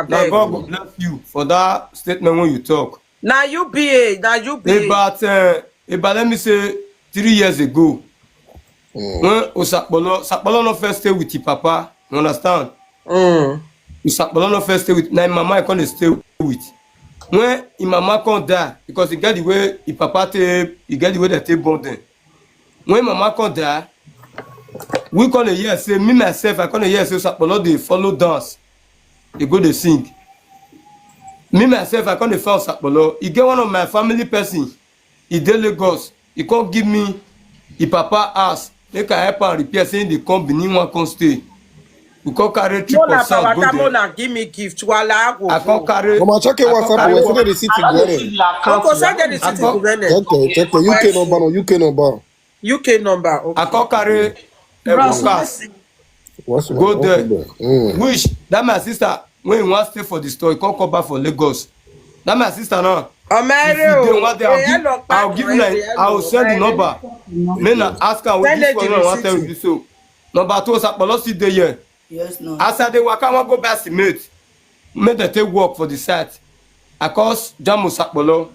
Now God will bless you for that statement when you talk. Now you be. About let me say 3 years ago, when Osakpolor no first stay with your papa, you understand? Osakpolor no first stay with now mama I can't stay with. When your mama can't die, because he get the way your papa he get the way they take bonding. When mama can't die, we can't hear say me myself I can't hear say Osakpolor they follow dance, they go they sing. Me myself I can't follow Osakpolor. He get one of my family person. He dey Lagos. He can't give me the papa ask. Make I help and repair saying they come Benin one can stay. We can't carry trip of South go there. Give me gift. I can't carry. Mama, check your WhatsApp. We're sending the receipt to UK number. UK number. Okay. I can't carry broadcast. Go there. Which that my sister when you want to stay for the store, you can't come back for Lagos. That my sister now. I'll give you like I'll send the number. Then I ask her what this one I want to do so. Number 2 Osakpolor still there here. Yes, no. As I dey waka, I want go buy cement. Make them take work for the site. I call Jam Osakpolor.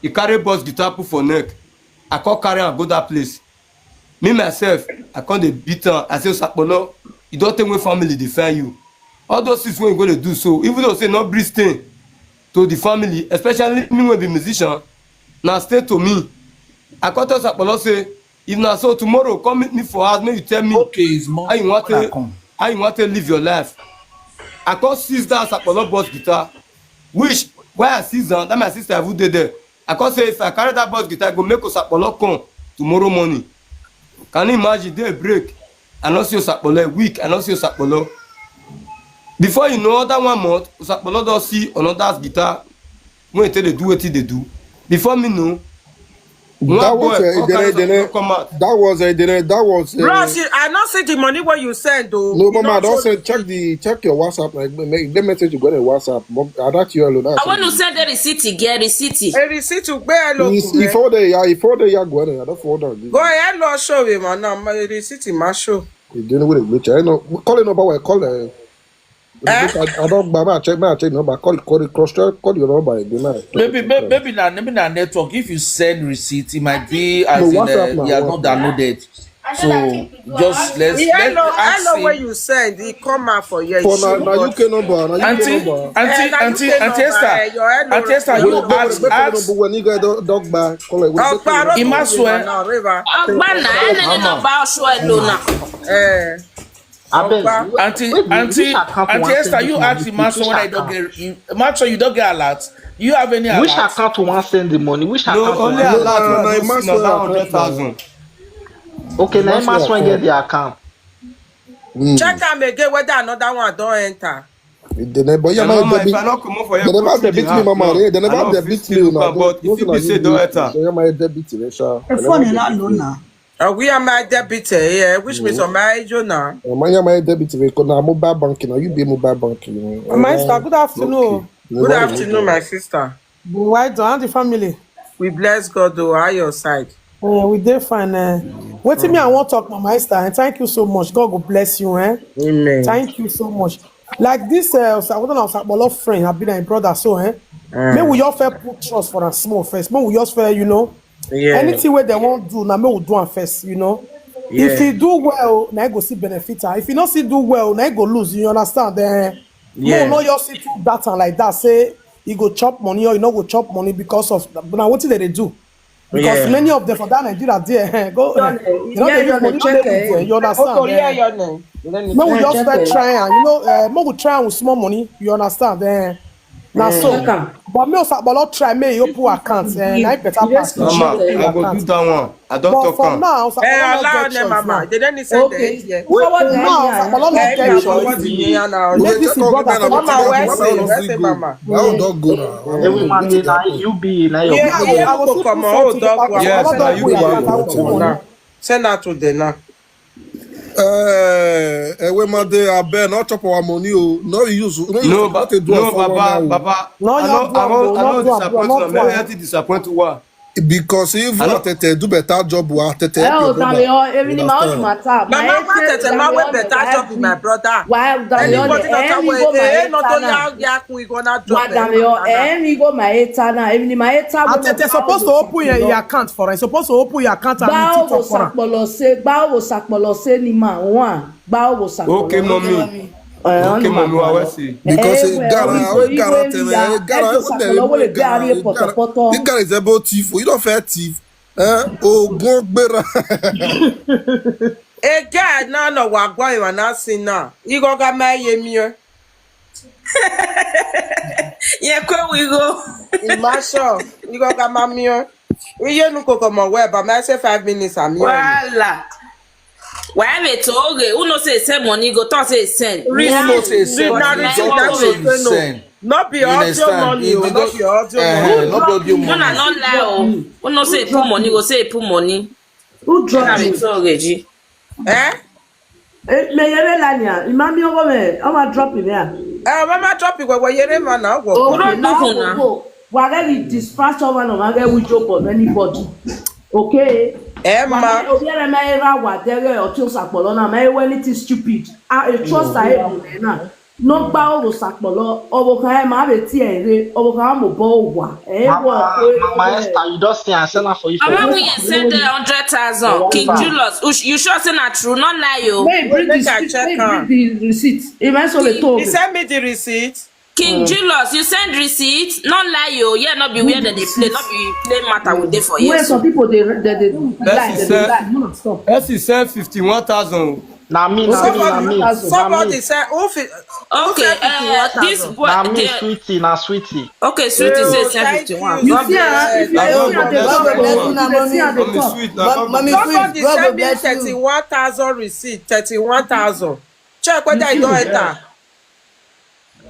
He carry boss guitar put for neck. I call carry and go that place. Me myself, I can't dey beat her. I say Osakpolor, you don't take my family defend you. All those things when you go to do so, even though say not breathe stay to the family, especially me when be musician, now stay to me. I call Osakpolor say, if na so tomorrow come meet me for house, make you tell me how you want to live your life. I can't seize that Osakpolor boss guitar, which why I seize that my sister who did there. I can't say if I carry that boss guitar, I go make Osakpolor come tomorrow morning. Can you imagine day break? I not see Osakpolor a week, I not see Osakpolor. Before you know that 1 month, Osakpolor don't see another guitar when they do what they do. Before me know. That was Bro, I not see the money what you send though. No, Mama, don't send. Check your WhatsApp. Like, make the message you got on WhatsApp. I that you alone. I want to send the receipt. Get receipt. A receipt to where look. If all the go ahead. I don't follow. Go ahead, Lord, show me, man. Now my receipt in my show. You don't know what it glitch. I know. Call it number. Call. I don't. Mama, check number. Call your number again. Maybe na network. If you send receipt, it might be as in you are not downloaded. So just let's I know where you send. It come out for you. For now UK number. Auntie Esther, you ask when you get dog back. Call it. Imaswe. Auntie Esther, you ask Imaswe when I don't get. Imaswe, you don't get alert. You have any alert? Which account you want send the money? Which account? No, only alert. Imaswe 100,000. Okay, now Imaswe get the account. Check them again whether another one don't enter. They never debit me, Mama. They never debit me. But if you say don't enter, they might debit me. Phone is not known now. We are my debit, yeah, which means on my Jonah. My debit because I'm mobile banking. You be mobile banking. My sister, good afternoon. Good afternoon, my sister. Why don't the family? We bless God, though. Are your side? We did fine. Wait till me, I want to talk, my sister. And thank you so much. God will bless you. Amen. Thank you so much. Like this, Osakpolor friend, I've been a brother, so may we all fair put trust for a small first. May we all fair, Yeah. Anything where they won't do, now may we do first, Yeah. If he do well, now go see benefit. If he not see do well, now go lose. You understand? No, no, you see that and like that. Say you go chop money or you not go chop money because of. But now what did they do? Because many of them for that Nigeria there go. You understand? May we just start trying. May we try with small money. You understand? Now so, but me Osakpolor try me you put account and I better pass. Mama, I go do that one. I don't talk for now. Allow them, Mama. They don't say that. Now Osakpolor not get choice. This is brother. Mama, where say Mama? I don't go now. Every man you be now. Yeah, I will come on. Yes, now you go. Send that to them now. We man dey abeg not chop our money o. No use. No, Baba. I don't disappoint you. Maybe I disappoint you. Because if Hello? Atete do better job, Atete Eh, help o your dame brother. o even ma o mata. Mama Tete, ma we better job with my brother. Why dame o Anybody not emi away, go ma eh, not eta only na. ya we gonna Wa drop dame o emi go ma eta na. Even ma eta we Atete supposed to open your account for her. Supposed to open your account and Gba it o for her. sakpolo se ni ma wa. Gba o sakpolo. Okay, mommy. Okay, mommy, what was it? Because Eh, Gara this guy is able thief. You don't fair thief. Oh, go better. A guy now no wa gwa you na sin na. You go ga my yemi. Yeah, where we go? Masho, you go ga mami. We you no go mo we but me say 5 minutes am here. Voila. Why me told you? Who knows say send money? Go talk say send. You know say send. Now You receipt don't that say we send. Not be You audio understand? money, You not don't- be audio money. Not audio No, money. not lie. Oh, who knows say put money? Go say put money. Who drop Why me me? told you? Eh? Me yere lania. Imami ogo me. I'ma drop him here. Mama drop it where you man now go. Okay, don't now do we now. go. We're going to dispatch over no matter we joke on anybody. Okay. Ma. Obiara ma era wa dere o ti Osakpolo na ma ewe anything stupid. I trust I na. No gba o Osakpolo, obo kan ma be ti ere, obo kan mo bo wa. Mama Esther, you don't see and send her for you. Around we send 100,000. King Julius, you sure say not true? Not lie, yo. May bring Make the I receipt, check may am. bring the receipt. Even so they told He me. send me the receipt. King Julius, you send receipt. Not lie, yo. Yeah, not be where that they play. Not be play matter with they for When years. some people they lie, That's they lie. No, stop. Essie sent 51,000. Na me. Somebody said, Okay, this boy. Na me, sweetie, na sweetie. Okay, sweetie say thank 51. you. You see, if you see at the top, Mommy sweet. Now, Mommy Somebody sweet. send me 31,000 receipt, 31,000. Check whether I don't enter.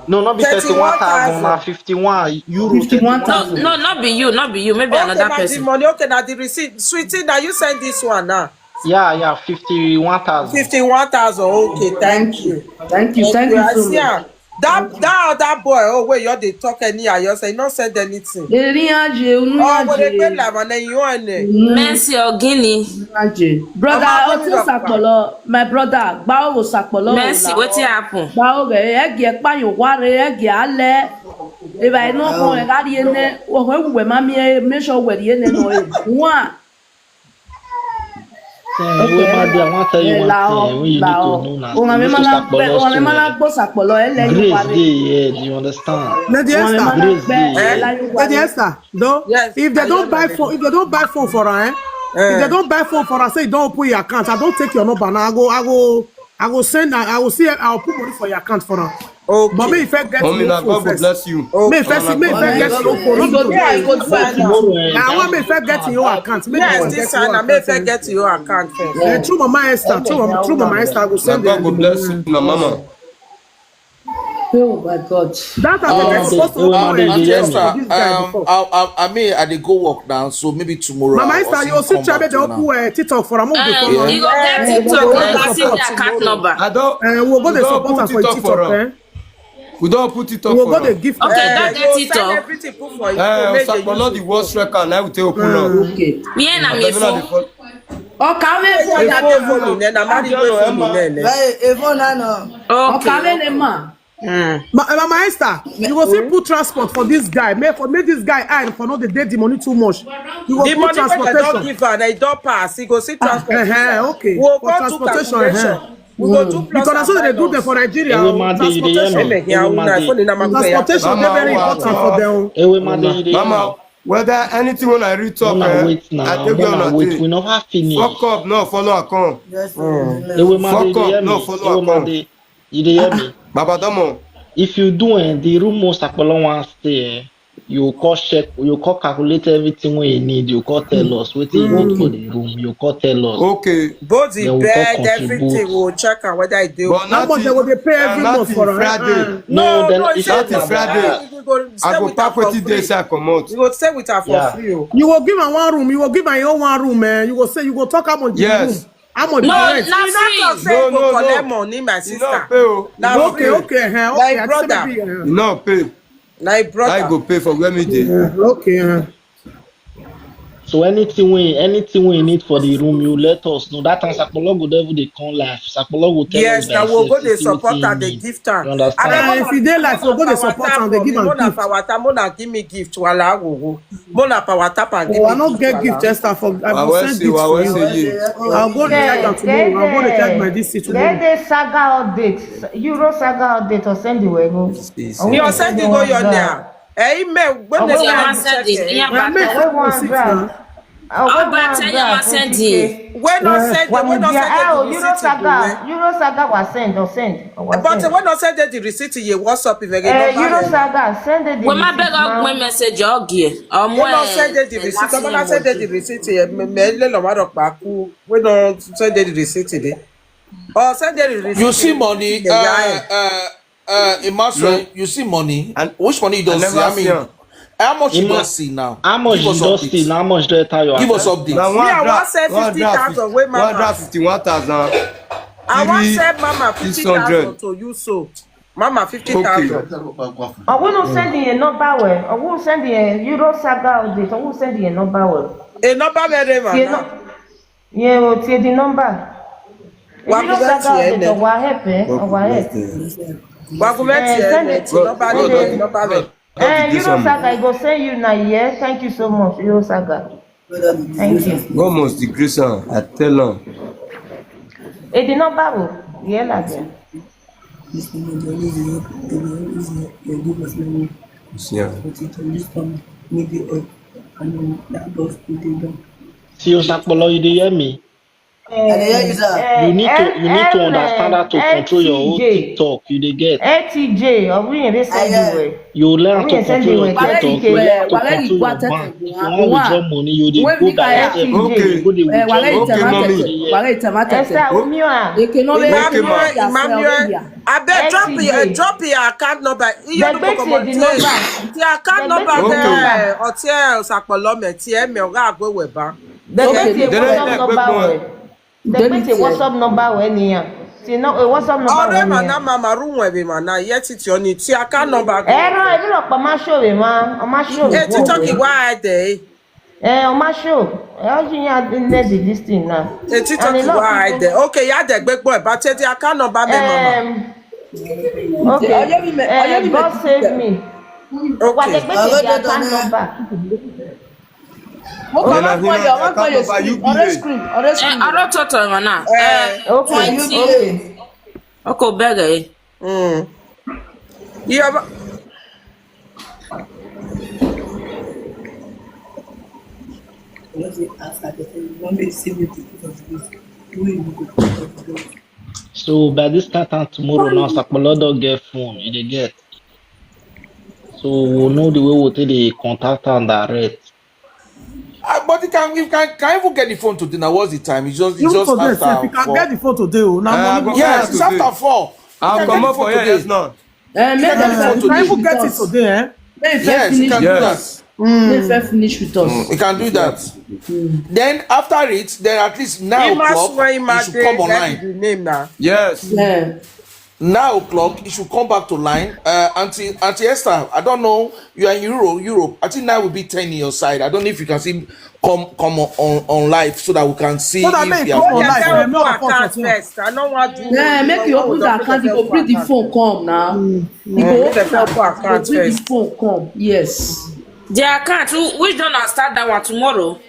No, not be 31,000, 31,000. na 51 euro. 51,000. No, not be you. Not be you. Maybe Okay, another now the person. money, okay, now the receipt. Sweetie, now you send this one now. Yeah, 51,000. 51,000. Okay, thank you. Thank you I so see much. am. That boy, oh wait, you they talk anyhow, you say not send anything. Oh, but they pay like and you on it. Mercy or Guinea. Brother, Mama, Oti Osakpolo, my brother, Bao Osakpolo. Mercy, what happen? Bao egi ekpa yo ware egi ale. If I know how I got in there, or we mammy make sure we're in there. One. Okay. I want to tell you one thing. When you need to know now. Grace Day, yeah, do you understand? Lady Esther. Grace Day. Lady Esther, though, Yes, if they I don't know buy that. phone, if they don't buy phone for her, if they don't buy phone for her, say you don't open your account, I don't take your number now. I will send. I will see. I will put money for your account for her. Okay. But me if I get Mommy, your now phone God will first. bless you. Me first, me if I get your phone. Not Go Yeah, I today. go do it now. I want me if I get in your account. Me Yes, if this I one, I may first get to your account first. Through Mama Esther, through Mama Esther, I will Now send God will them. bless you, now, Mama. Oh my God. That are supposed to open Auntie for Esther, this guy before. I mean, I dey go work now, so maybe tomorrow. Mama I'll Esther, see you see come back Chabe they to now. open TikTok for a month before. You go get TikTok. I see the account number. I don't. We'll go we the don't support her put for it up for TikTok. her. We don't put it up We'll for go the her. gift. Okay, that get You send TikTok. everything put for you. Osakpolo the worst record, and I will take open up. Okay. Me and I I'm don't know the a phone. Okame for That that. phone, then I'm married with phone. Okame Okay. nema. Mama Esther, you will see put transport for this guy. Make this guy iron for not the day the money too much. You will The put money when they don't transportation. give her, they don't pass. He go see transportation. Okay. We'll For go to transportation. calculation. We go do plus Because that's what they do there for Nigeria. Ewe Made, you dey hear Transportation. me? Yeah, Ewe Made. Transportation Mama, they very important for them. Ewe Made, you dey hear Mama, me? whether anything when I read talk, Mona wait I now. take you on Mona a wait. We day. never finish. Fuck up, no follow account. Ewe Made, Fuck you dey up, hear no me? follow Ewe account. Made, you dey hear me? Baba Domo. If you do the room most Osakpolo wan stay, you call check, you call calculate everything wey you need. You call tell us wetin you need for the room. You call tell us. Okay. Both the Then we bed, come everything, contribute. we'll check out whether I do. But How much they will they pay every month for her? Friday. No, then he it's said not Friday. we go stay I go with her pack for with it free. days I come out. We go stay with her for Yeah. free. Oh. You will give her one room. You will give her your own one room, man. You will say you will talk how much Yes. room. How much No, rent? not You not free. say No, you go no, collect no. money, my You sister. not pay. Oh. Now Okay, okay, Like okay. I brother. say maybe, You not pay. Like I brother. go pay for where me dey. okay. So anything we need for the room, you let us know. That time Osakpolor go devil they come live. Osakpolor will tell us Yes, by now we'll himself go the see wetin support he and the need. gift her. You understand? If you dey like, we'll go the support and they give am gift. Mona give me gift wala go. Mona power tap and give me Oh, I don't get gift, Esther. I will send gift for you. I'll go check am tomorrow. I'll go to check my DC tomorrow. Get the saga update, Euro saga update or send the way go. You send the go your there. Email when they send it. check. Yeah, I make I want 4.6 draft. now. Oh, but tell you send it. When not send the when not send the receipt. Euro saga was send or send. But when not send the receipt, you WhatsApp if again. Euro saga send the. When my beg up my message, you give. When not send the receipt, when not send the receipt, me no matter back. When not send the receipt today. Or send the receipt. You see money, Emmanuel, you see money. And which money you don't see? I mean, how much you don't see now? How much you don't see? How much do you tell you? Give us updates. Now, Me, I want say 50,000 wey mama. 151,000. I want say mama 50,000 to you so. Mama 50,000. I will send you a number well. I will send you a Euro saga update. I will send you a number well. A number very man. Yeah, we'll take the number. Euro saga update. I will help. Euro saga, I go send you now. Yeah, thank you so much, Euro saga. Thank you. God must decrease her. I tell her. Et the number, yeah, like that. Yeah. See Osakpolor, you dey hear me? You need to understand how to control your own TikTok. You dey get. ATJ, or we in this side. You learn to control your TikTok. You learn to control your bank. If you want to withdraw money, you dey go by yourself. Okay. You go dey withdraw money. I bet drop your account number. You know the account number there. Or tell Osakpolor me tie me oga agbo weba. WhatsApp number when here. See no WhatsApp number. Ọ̀rẹ́ mana mama room we mana yet it your need ti account number. No, ebi lo pa ma show we ma, o ma show. Eh ti talk why dey. O ma show. How you need this thing now? Eh ti talk why dey. Okay, ya dey gbegbo e ba ti account number me mama. Okay. God save me. What the account number? Okay. So by this time tomorrow now, Osakpolor don't get phone. You dey get. So we'll know the way we'll take the contact and direct. But you can even get the phone today. Now what's the time? It's just Today, after you can 4. get the phone today. Yes, it's after 4. I'll come up for you yes now. You can even get it today, eh? Yes, you can do that. Finish with us. You can do that. Then after it, then at least 9 o'clock, you should come online. Yes. Yeah. 9 o'clock, you should come back to line. Auntie Esther, I don't know, you are in Europe. I think 9 will be 10 in your side. I don't know if you can see come on live so that we can see if you are first. I don't want to. Yeah, make you open the account. You go bring the phone come now. You go open the account. Bring the phone come. Yes. The account. Which don't start that one tomorrow?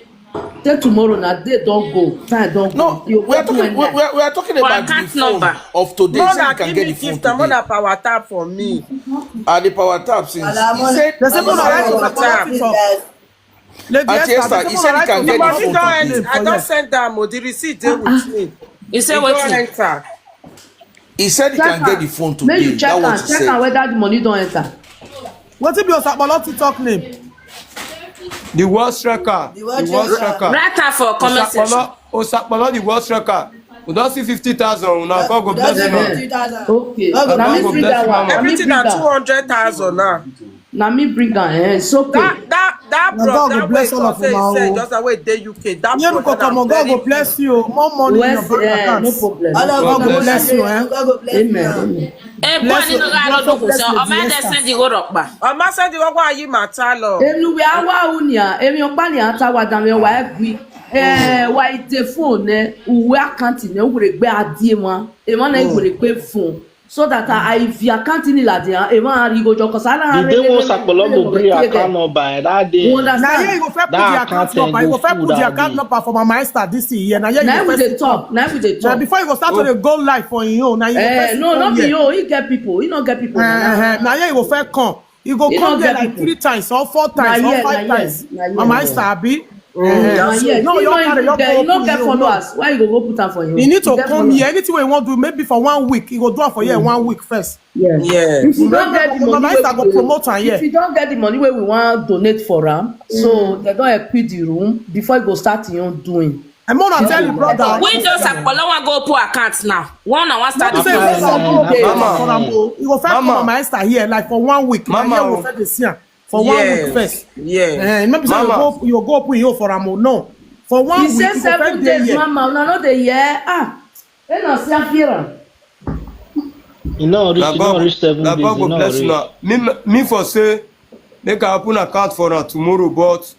Till tomorrow now. They don't go. Time don't go. No, we are talking about the phone number of today. So you can get the phone today. Mona power tap for me. The power tap since he said There's a power tap. Auntie Esther, he said he can get the phone today. I don't send them. The receipt they with me. You say what? He said he can get the phone today. Make you check and whether the money don't enter. What if you Osakpolor TikTok name? The world striker. Write her for comment section. Osakpolor, the world striker. We don't see 50,000. Now God go bless you. Okay. Now me bring that one. Everything at 200,000 now. Now me bring that. It's okay. That that Now bro, God will that way bless all God of say you, he said man. just the way they UK. That You brother come on, God will bless you. More money in your West, bank account. no problem. All No of God you will know problem. bless that you, eh? God go bless me. Amen. Amen. Bless Kwani you. no You ga also no bless so o Lady ma de Esther. send the go ropa. Ama said the one why you matter lo. Emi we awa unia, emi okpali ata wadame wa egwi. Wa ite phone ne uwe account ne ugure gbe adie mo. E mo na ugure gbe phone. So that if your account ni la dia, e ma ri go joko sala The day one Osakpolor go bring account number that You day. Now here understand? you go first put the That account account number. You go go first full put the that account day. number for Mama Esther this year. Now here you Now go we first dey talk. Now we dey Now talk. before you go start to go live for you own, now you go first No, come not be here. you. He get people. He not get people. Now here you go first come. You go He come don't here get like people. 3 times or 4 Na times or here, 5 na times. here, na here, Mama na Esther here. abi. Na here. No, He you no carry even your get. go He no open get you know. followers. Why you go put am for him? You need to He get come followers. here. Anything you want to do, maybe for 1 week. You go do it for here 1 week first. Yes. Yeah. If you don't get the money, Mama Esther go promote am if here. you don't get the money where we want donate for am, so they don't equip the room before you go start your own doing. I'm gonna tell you, brother. We just Osakpolor wan go put account now. One and one Let start me the say, After first process. of nine, all, days. Mama. you go first come Mama. Mama Esther here like for 1 week. Mama, Here we oh. first dey see am for 1 week first. Yeah. Maybe say Mama. you go open you for am. No, for 1 He week say you go 7 first day days, here. mama. Una no dey hear. They not see am. You know, Na reach, you know, reach 7 God days. You go know, bless you reach. now. Me for say make I open account for her tomorrow, but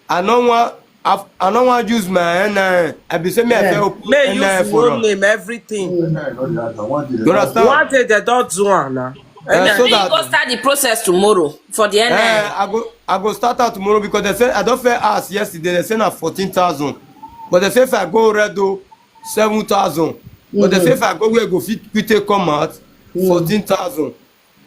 I no want use my NIN. I be say me I Yeah. fit open May NIN use for your her. name, everything. You understand? One day they don't do one now. So We go that start the process tomorrow for the NIN. I go start out tomorrow because they say I don't fair ask yesterday. They say na 14,000, but they say if I go red 7,000. But they say if I go where go fit quickly come out 14,000. You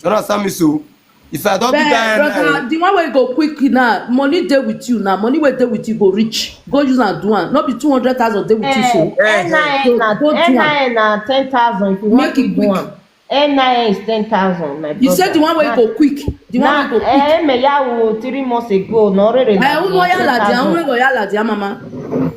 understand me so? If I don't do that, Brother, the one wey go quick now, money dey with you now. Money wey dey with you go reach. Go use am do am. No be 200,000 dey with you so. NIN na Go do am. NIN na 10,000 if you want Make to it do quick. am. NIN is 10,000 my brother. You say the one wey go quick. The one wey go quick. Me yawo 3 months ago na already na Unu yala dia, unu go yala dia mama.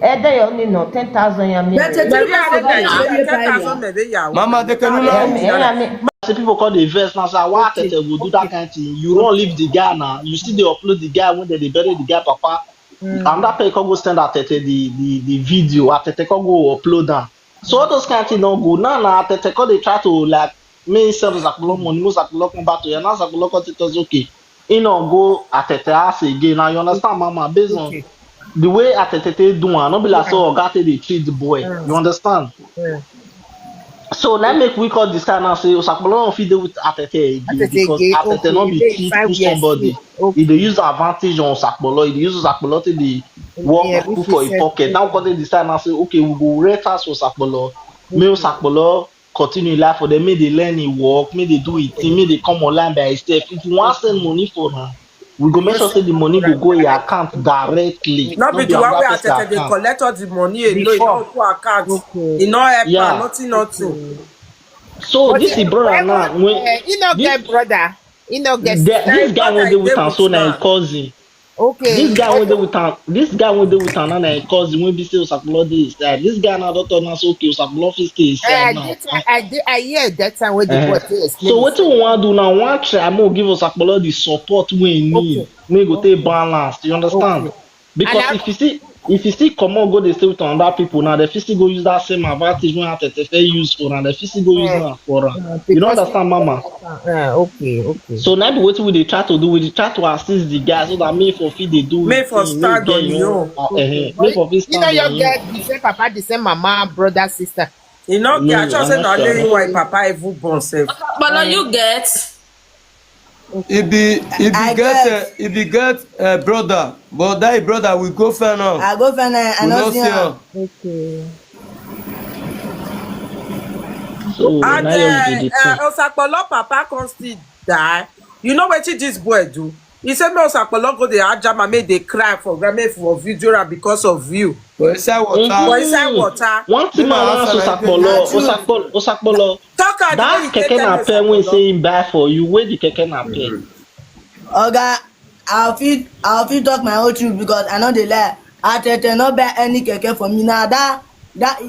Ede only no 10,000 ya me. But 3 Maybe months I ago, will you dey buy 10,000 one. maybe yeah. Mama, they can now. Say people call the verse now. Say why Atete go do that kind of thing? You don't leave the guy now. You still they upload the guy when they bury the guy, papa. And that person can go send Atete the video. Atete can go upload that. So all those kind of things don't go. Now Atete can they try to like me send Osakpolor money. Osakpolor come back to you. Now Osakpolor can tell us okay. You know go Atete ask again. Now you understand, mama? Based on the way Atete do, not be like so Ogate they treat the boy. You understand? So let make we call this time and say Osakpolor fit deal with Atete again because Atete not be thief to somebody. He dey use advantage on Osakpolor. He dey use Osakpolor to the work put for his pocket. Now call this time and say okay we go rent us Osakpolor. Make Osakpolor continue life for them. Make they learn him work. Make they do it. Make they come online by himself. If you want send money for her, we go make sure say the money go go your account directly. Not be the one where I tell they account. collect all the money and no, you don't put account. You know help Yeah. nothing. So this is brother now. When You know, get brother. You know, get this guy went there with him so na him cousin. okay. This guy went there with him. This guy went there with him na him cousin. When be say Osakpolor dey inside. This guy now don't turn us okay. Osakpolor fit stay inside now. I hear that time when the boy say explain. So wetin we wan do now? One try more give Osakpolor the support we need. We go take balance. You understand? Because if you see comot go dey stay with other people now, they fit still go use that same advantage when Atete use for am. They fit still go use am for am. You don't understand, mama? Okay. So now the wetin we dey try to do, we dey try to assist the guy so that me for fit dey do. Me for stand on you. Me for fit You know, stand on you you. get the same papa, the same mama, brother, sister. You know, No, I just say I'm na not sure. only why papa even born self. Osakpolor you get. If he get brother, but that brother will go fair now. I go find I We know no see see am. am. Okay. So And now you dey the thing. Osakpolor papa come still die. You know wetin this boy do? He say make Osakpolor go dey ajama make dey cry for grandma for video because of you. For inside water. For inside water. One thing I want to Osakpolor. Talk am the way That you take keke tell me napep when Osakpolor. say him buy for you, where the keke napep? Oga, I'll fit talk my whole truth because I know dey lie. Atete no buy any keke for me now. That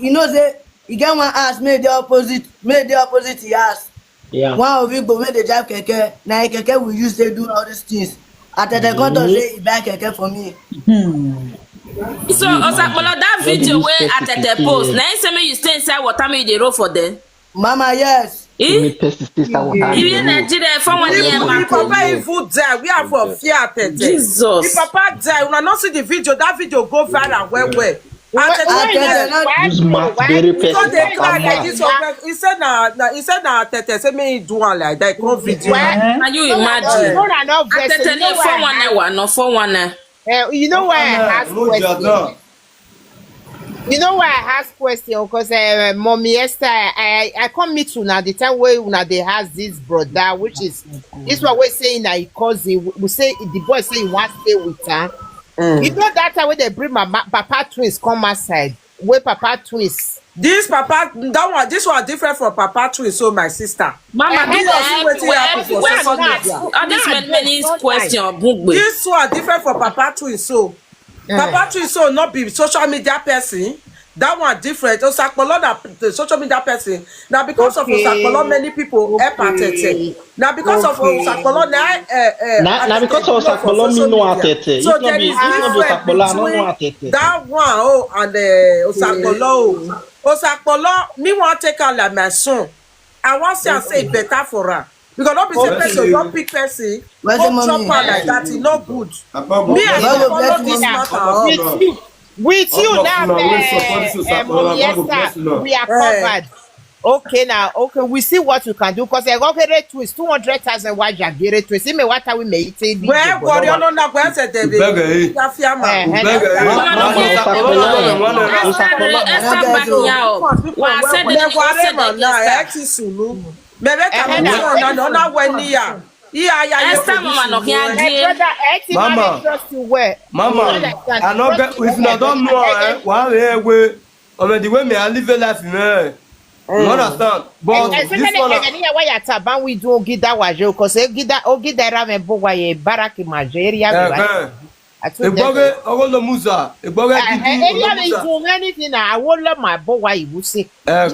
you know say e get one house make the opposite the house. Yeah. One of you go make dey drive keke. Na him keke we use dey do all these things. Atete come to say he buy keke for me. So Osakpolor, that video where Atene post, now you say me you stay inside water me dey roll for them. Mama, yes. Even Nigeria for 1 year, The papa even die. We are for fear Atete. Jesus. The papa die. When I not see the video, that video go viral well. Atete Because they cry like this. He said na Atete say me do one like that. Come video. Can you imagine? Atete 419 no 419. You know why I ask question? You know why I ask question? Because Mommy Esther, I come meet you now the time where una they has this brother, which is this what we're saying that he cousin. We say the boy say he wants to stay with her. You know that time when they bring my papa twins come outside, where papa twins. This papa, this one different from papa twins. So my sister, Mama, this question. This one different from papa twins. So papa twins so not be social media person. That one different. Osakpolor the social media person. Now because of Osakpolor, many people help Atete. Now because of Osakpolor, now because of Osakpolor, me no Atete. So there is difference between that one and Osakpolor. Osakpolor, me want take her like my son. I want to say better for her. Because not be say person, don't pick person, don't drop her like that, it's not good. Me, I don't follow this matter. With you now, we are covered. Okay, now, okay, we see what you can do because I got a twist 200,000 watch a get twist. See me what are we making? Where what you know now? Where's the baby? Mama, I know if not don't know one way on the way me I live a life in her. You understand? But this one we do get that was you because get that ramen boy baraki majeria. The bugger all the musa. The bugger do anything I won't let my boy you see. You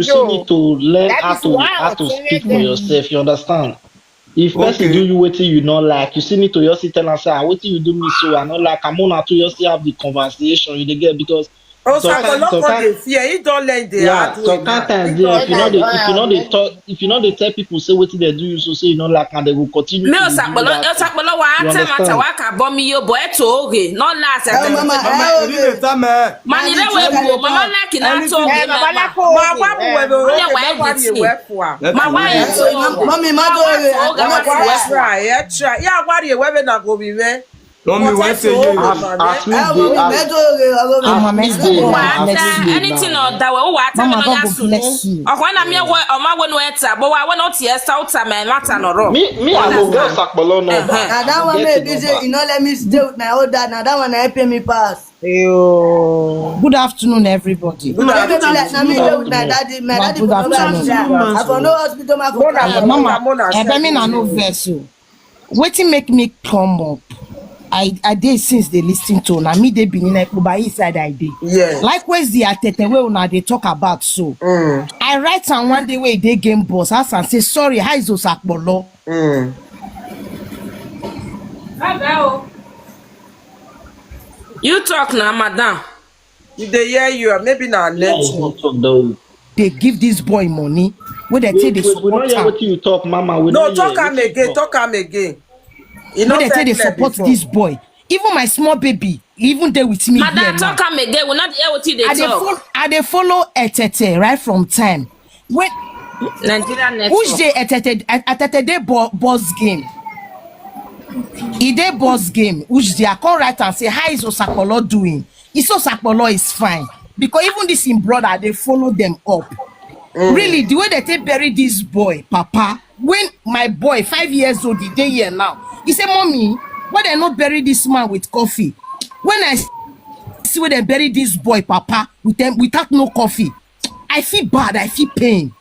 still need to learn how to speak for yourself. You understand? If person do you waiting you not like, you still need to just tell and say, waiting you do me so I not like I'm on to just have the conversation you get because sometimes he don't learn the sometimes if you know they tell people say what they do you so say you know like and they will continue. Me Osakpolor wa atema waka bomi yo boy to oge not last mama mani le we mo mama like na to oge ma wa mommy ma do try yeah worry we na go be we Mommy, what say you? Anything or that way, what I'm not asking. Or when I'm your way, or my one way, but I want not hear south man, matter no. Me, I will go Osakpolor now. That one may be say, you know, let me stay with my old dad. Now that one I pay me pass. Good afternoon, everybody. Good afternoon. My daddy. Good afternoon. I for no hospital, Mama, I mean, I know vessel. Waiting make me come up. I did since they listen to na me they been in by inside I did. Yeah. Likewise the Atete way una they talk about so. I write on one day where they game boss ask and say sorry how is Osakpolor? You talk now, madam. If they hear you, maybe not let they give this boy money. Where they say they support him. What you talk, Mama? No, talk him again. Talk him again. You know they say they support this boy. Even my small baby, even there with me. Madam, talk him again. We're not here with you. They talk. They follow Atete right from time. When Nigerian network. Which day Atete they boss game. He did boss game. Which day I come right and say how is Osakpolor doing? It's Osakpolor is fine because even this in brother they follow them up. Really, the way that they bury this boy, Papa. When my boy 5 years old, the day here now, he said, "Mommy, why they not bury this man with coffee?" When I see where they bury this boy, Papa, with them without no coffee, I feel bad. I feel pain.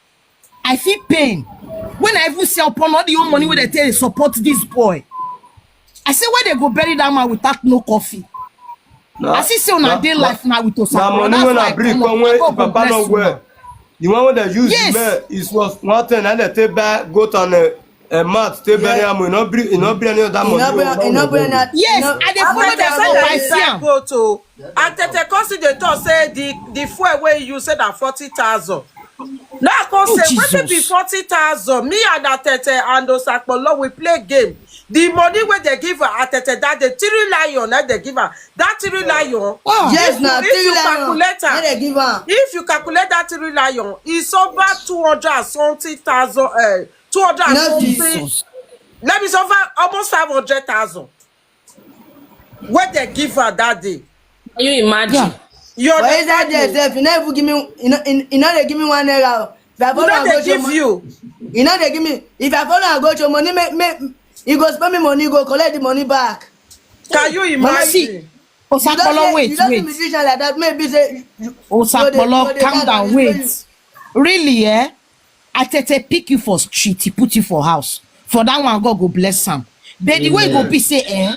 When I even see upon all the own money where they tell they support this boy, I say, why they go bury that man without no coffee? I see on a day life now with Osakpolor. That's why I bring Papa no where. The one where they use Yes. the man is was one thing and they take back goat on a mat, take bury am, you not bring any of that money. Yes, and they follow them up by Siam. Go to Atete consider to say the fuel where you said that 40,000. Now I can say when it be 40,000, me and Atete and Osakpolor we play game. The money where they give her Atete that the 3 lion that they give her that 3 lion. Yes, now 3 lion. They give her. If you calculate that 3 lion, it's over 200,000. 200 something. Let me say over almost 500,000. What they give her that day? Can you imagine? You Why is that there? You never give me. You know they give me 1 naira. If I follow and go to you know they give me. If I follow and go to money, make you go spend me money, go collect the money back. Can you imagine? Osakpolor, wait. You don't see musician like that. Maybe say. Osakpolor, calm down, wait. Really, Atete pick you for street, he put you for house. For that one, God go bless him. But the way go be say,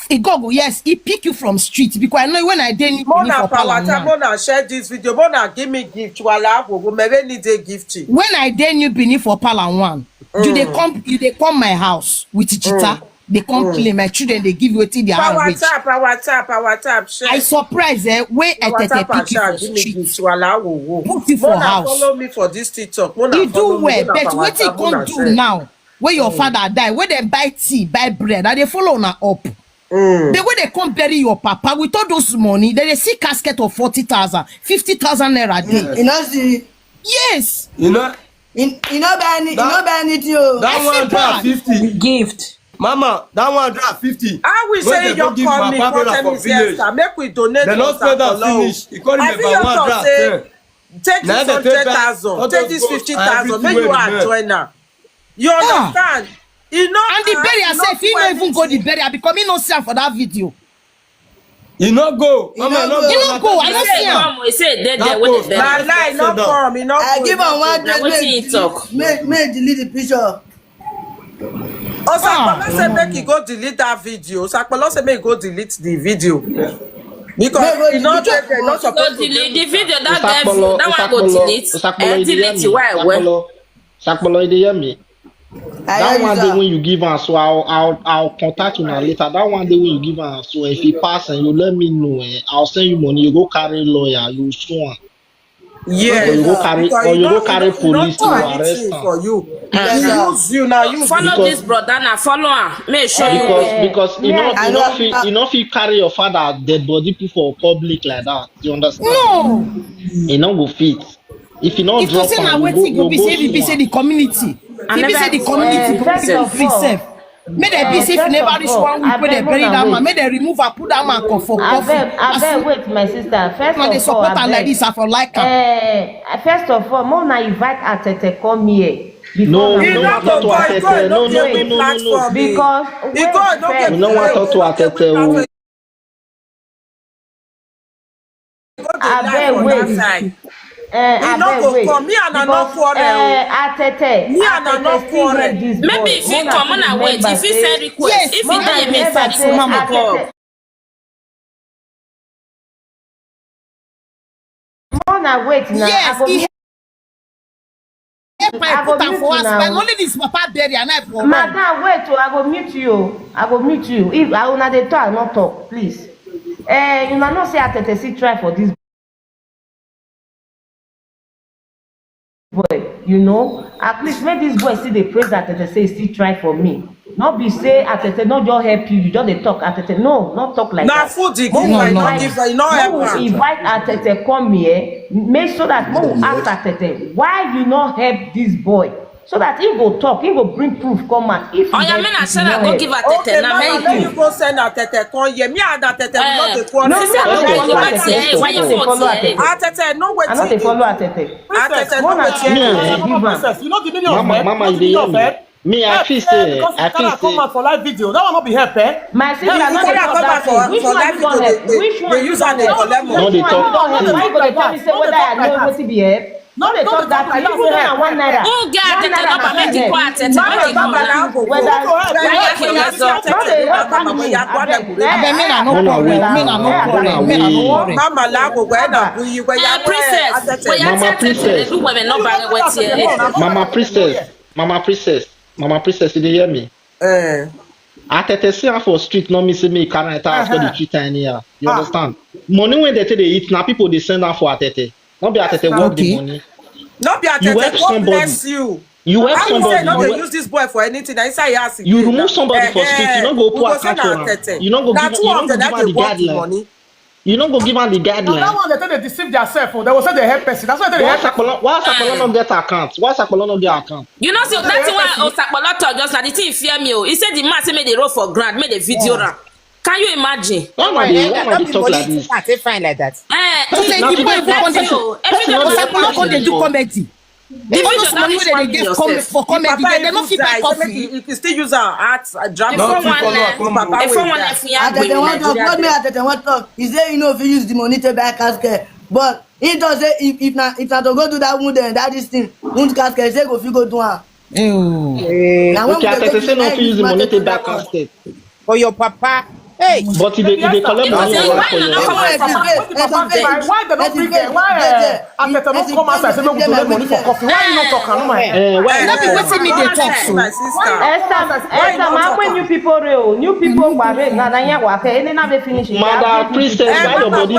he go, yes, he pick you from street because I know when I didn't Mona Mona share this video. Mona give me gift. Wala go maybe need a gift. When I didn't beneath for Pala one, you they come my house with Chita. They come play my children. They give you a thing. They are rich. Power tap. I surprise where Atete pick you for street. Put you for house. Follow me for this TikTok. You do well, but what you can't do now? Where your father die, where they buy tea, buy bread, and they follow na up. The way they come bury your papa with all those money, they see casket of 40,000, 50,000 naira a day. You know see. Yes. You know buy anything. That one drop 50 gift. Mama, that one drop 50. I will say your call me make we donate. They not spend that finish. You can't remember one drop. Take this 100,000, take this 50,000, make you are joiner. You understand? You know, and the burial say if he not even go the burial because he no see am for that video. He no go. Mama, he no go. I don't see him. He say they when they lie, no come. He no go. I give him 100. Make delete the picture. Osakpolor say make he go delete that video. Osakpolor say make he go delete the video. Because he not supposed to delete the video. That one go delete. Delete it. Why? Osakpolor, you hear me? That one day when you give her, so I'll contact you now later. That one day when you give her, so if he pass and you let me know, I'll send you money. You go carry lawyer, you sue her. Yeah, or you go carry police to arrest her. For you. Use you now. You follow this brother now. Follow her. Make sure because you know if you carry your father dead body people for public like that, you understand? No. You know go fit. If you not drop him, go be say the community. If you say the community go free safe. May they be safe never reach 1 week when they bury that man. May they remove and put that man for coffee. I wait, my sister. First they of support all, like this for like first of all, Mona invite Atete come here. No, not to Atete. No. Because we don't want to talk to Atete. I wait. Come me and no quarrel. Atete. Me and no quarrel. Maybe if you come on and wait, if you send request, if you don't make that request, Mona wait now. Yes, I go mute you now. Only this papa bury and I for Madam, wait, I go mute you. I go mute you. If I una dey talk, not talk, please. You na not say Atete see try for this boy, you know. At least make this boy see the praise Atete say still try for me. Not be say Atete not just help you, you just dey talk Atete. No, not talk like that. Food give invite Atete come here, make sure that Mo ask Atete why you not help this boy, so that he go talk, he go bring proof come out. If I said I go give Atete now. Make you go send Atete come here. Me and Atete not the quarrel. Atete no wait. I not dey follow Atete. Atete no wait. You know the meaning of Mama, me, I feel say, come out for live video. That will not be help, eh? My sister, not dey talk that thing. Which one you don't help? Which one you don't help? No, they talk. Why you go dey tell me say whether I know wetin be help? No, they talk that. You put on 1 naira. Who get Atete no ba make it go Atete? Make it go now. Mama lago we na bu yi we ya Princess. We ya Atete do women no bang with here. Mama princess, you dey hear me? Atete see for street, no me say me carry it out for the treat any year. You understand? Money when they take they eat, now people they send out for Atete. Not be Atete work the money. Not be Atete, God bless you. You help somebody. No, they use this boy for anything. Inside house. You remove somebody for street. You don't go put account for him. You don't go give him the guideline. You don't go give him the guideline. That one they deceive themselves. They will say they help person. That's why they help. Why Osakpolor not get account? Why Osakpolor not get account? You know, so that's why Osakpolor talk just now. The thing fear me. He said the man say made the road for grant, made the video run. Can you imagine? Why they talk like this? I fine like that. Osakpolor they do comedy. The video money where they give for comedy, they don't feel back off. You can still use our arts drama. Atete want talk. He say you know if you use the money to buy casket, but he does say if not to go do that wound then that this thing wound casket say go fit go do am. Okay, Atete say no fit use the money to buy casket. For your papa. Hey, but if they collect money, why they not bring it? Why Atete not come outside say we donate money for coffee? Why you not talking? Why not be waiting me they talk so? Esther, man, when new people real, new people were real. Na ya work. Any na be finish. Mother princess, why your body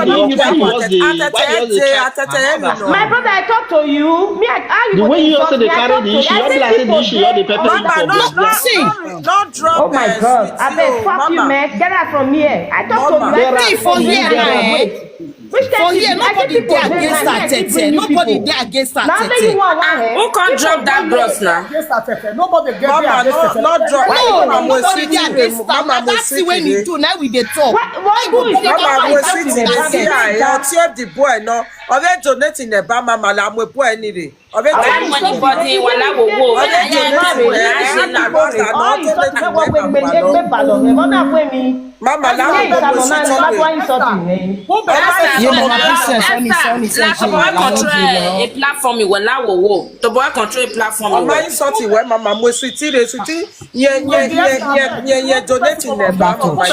My brother, I talk to you. Me, the way you also they carry the issue, you be like say the issue, you the pepper. Not drop. Oh my God! I beg, fuck you, man. Get out from here. I talk to you. For here, for here, nobody dey against Atete. Nobody dey against Atete. Who can't drop that bros now? Nobody get against not drop. No, nobody dey against am. Na that thing when you do, now we dey talk. The boy no. Ọbẹ donating the ba mama la mo boy ni re. Ọbẹ money body wala wo wo. Mama la a platform you wala wo wo. The boy control a platform. Mama insult we mama mo sweetie ye donating the ba mama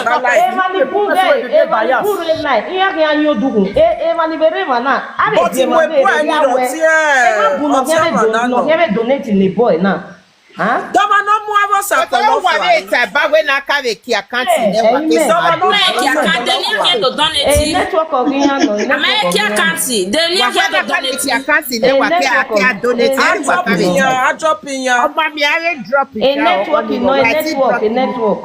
but we boy ni ro ti donating the boy now. Huh? Dama no mu Osakpolor wa le ta ba we na ka we ki account ne wa ke Dama no ki account de ni ke do donate. Network ogiyan no. Ama ki account de ni ke do donate account ne wa ke donate wa ka we. I drop in ya. Oba mi are drop in. A network.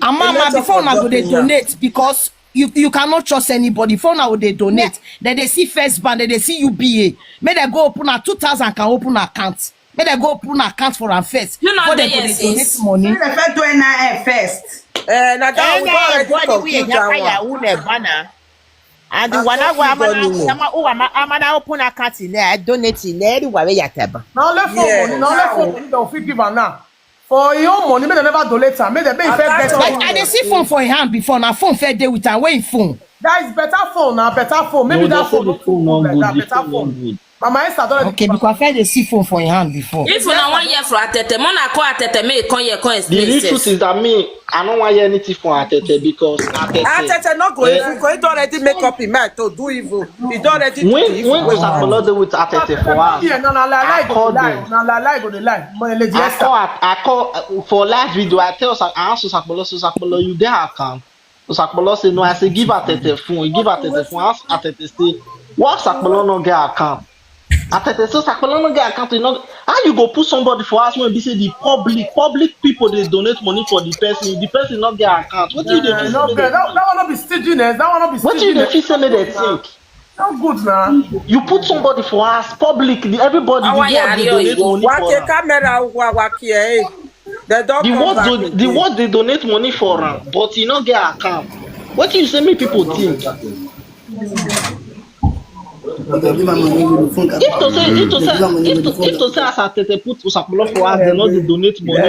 Mama before na go dey donate because you cannot trust anybody. Before now they donate, then they see First Bank, then they see UBA. May they go open a 2,000 can open account. May they go open account for them first. You know they donate money. They first do NIN first. Na that we banner. And the one amana open account in there, donate in there, anywhere we yateba. Now let for money don't fit give now. For your money, may they never donate am. May they first get like I dey see phone for your hand before. Now phone fair day with am. Where phone? That is better phone now. Better phone. Maybe that phone not good. Better phone. Mama Esther don't okay because I dey see phone for your hand before. If you na 1 year for Atete, mona call Atete me come here come explain. The truth is that me, I don't want anything for Atete because Atete not go evil. He don't already make up his mind to do evil. He don't already do evil. When Osakpolor dey with Atete for us, I call for live video. I tell Osakpolor, you get account. Osakpolor say no. I say give Atete phone. You give Atete phone. Ask Atete say what Osakpolor no get account. Atete say Osakpolor no get account. You know how you go put somebody for us when they say the public people they donate money for the person not get account. What do you do? That one not be stinginess. That one not be stinginess. What do you do? Say me they think. Not good now. You put somebody for us public. Everybody they donate money for. Camera the what they donate money for, but you not get account. What do you say? Me people think. If to say as Atete put Osakpolor for us, they know they donate money.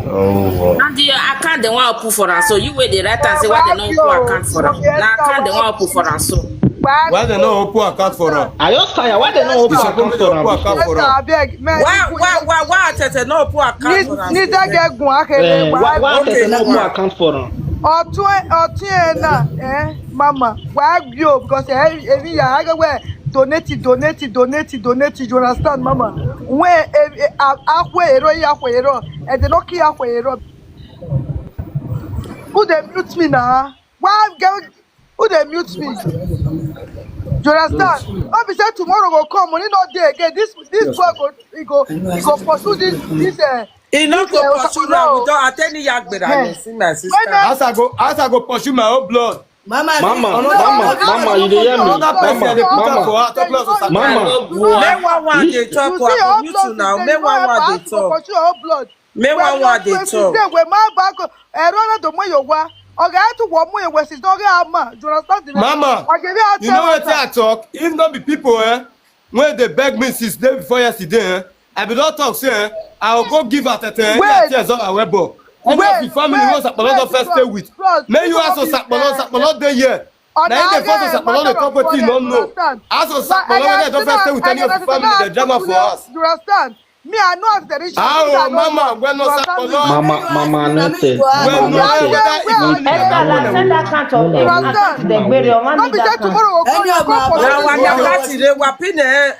Oh. And the account they want to put for us. So you wait the right and say what they don't put account for us. Now account they want to put for us. So Why they no open account for her? I just tired. Why they no open account for am? Account for her. Why Atete no put account for us? Why Atete no open account for am? Mama, why you? Because every year I go where donate, you understand, Mama? Where and they don't care who they mute me now? Why who they mute me? You understand? Not be said tomorrow will come, money not there again. This boy go pursue this He not go pursue now. We don't Atene Yagbera. See my sister. As I go pursue my own blood. Mama, you dey hear me? Mama. May one they talk. I mute you now. May one they talk. May one they talk. Mama, you know what I talk? If not be people, when they beg me since day before yesterday, I be not talk, say, I'll go give at a tears on our web. And the family was a lot of first stay with. May you also Osakpolor day here. Now the first Osakpolor the property no know. As Osakpolor they don't first stay with any of the family, the drama for us. You understand? Me, I know the issue. Oh, Mama, when Osakpolor. Mama, noted. Well, no, Send that account of the burial money. Now when you party, they were pinning.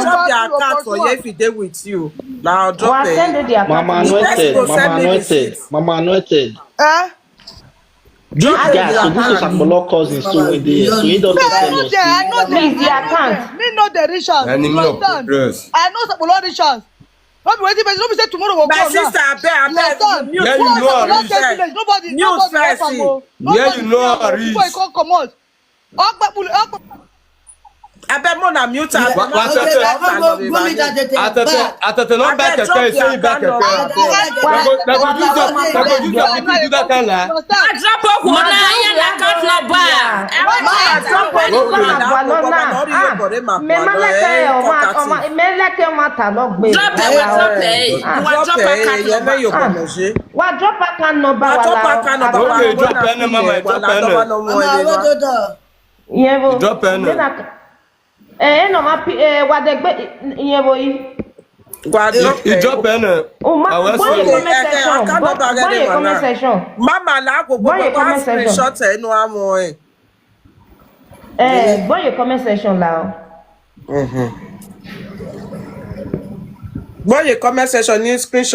Drop their account for you if he did with you. Now drop it. Mama anointed. This guy, so this is Osakpolor cousin, so we there. So he don't tell us. I know the account. Me know the Richards. I know Osakpolor Richards. Not be waiting, but don't be say tomorrow will come. My sister, I bet. Yeah, you know her. Nobody Yeah, you know her. Before you come out. I bet more than mute. Atete no back a say you back a No, ma wa de gbe iyen bo yi. Drop pen. Comment section. Mama la go go screenshot enu amo e. Boy comment section la o. Boy comment section ni screenshot